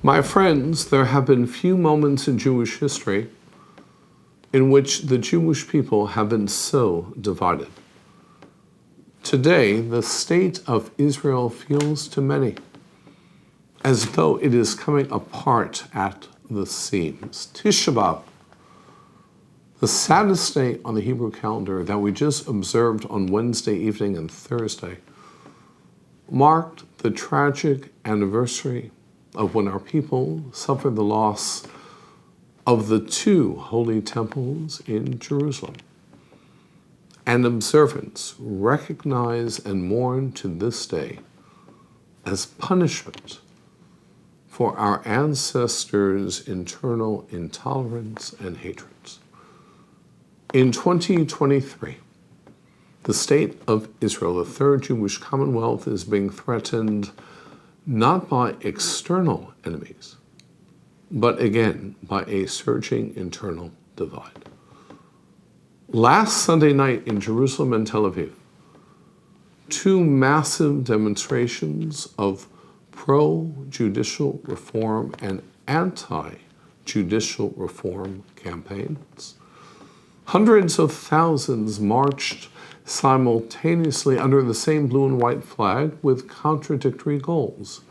My friends, there have been few moments in Jewish history in which the Jewish people have been so divided. Today, the state of Israel feels to many as though it is coming apart at the seams. Tisha B'Av, the saddest day on the Hebrew calendar that we just observed on Wednesday evening and Thursday, marked the tragic anniversary of when our people suffered the loss of the two holy temples in Jerusalem. And observants recognize and mourn to this day as punishment for our ancestors' internal intolerance and hatreds. In 2023, the state of Israel, the third Jewish Commonwealth, is being threatened not by external enemies, but again by a surging internal divide. Last Sunday night in Jerusalem and Tel Aviv, two massive demonstrations of pro-judicial reform and anti-judicial reform campaigns. Hundreds of thousands marched simultaneously under the same blue and white flag with contradictory goals.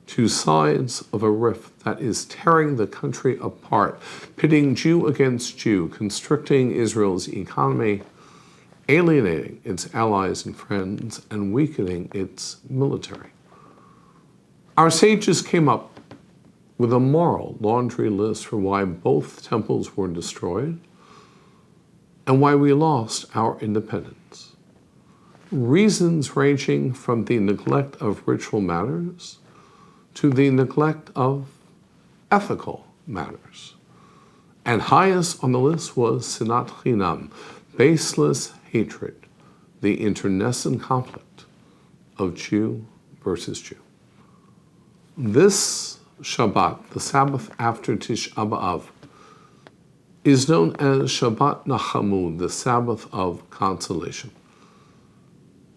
Two sides of a rift that is tearing the country apart, pitting Jew against Jew, constricting Israel's economy, alienating its allies and friends, and weakening its military. Our sages came up with a moral laundry list for why both temples were destroyed and why we lost our independence. Reasons ranging from the neglect of ritual matters to the neglect of ethical matters. And highest on the list was Sinat Chinam, baseless hatred, the internecine conflict of Jew versus Jew. This Shabbat, the Sabbath after Tisha B'Av, is known as Shabbat Nachamu, the Sabbath of consolation.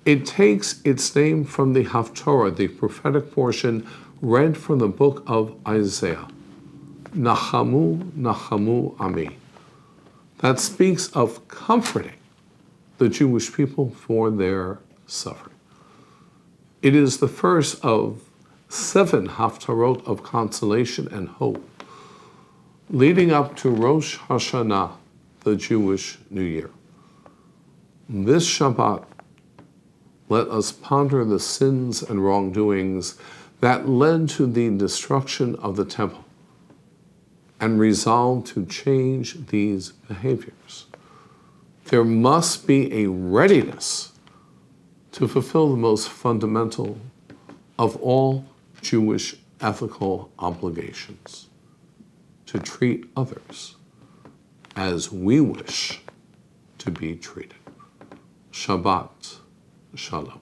It takes its name from the Haftorah, the prophetic portion read from the book of Isaiah. Nachamu, Nachamu Ami. That speaks of comforting the Jewish people for their suffering. It is the first of 7 Haftarot of consolation and hope, leading up to Rosh Hashanah, the Jewish New Year. This Shabbat, let us ponder the sins and wrongdoings that led to the destruction of the temple and resolve to change these behaviors. There must be a readiness to fulfill the most fundamental of all Jewish ethical obligations, to treat others as we wish to be treated. Shabbat Shalom.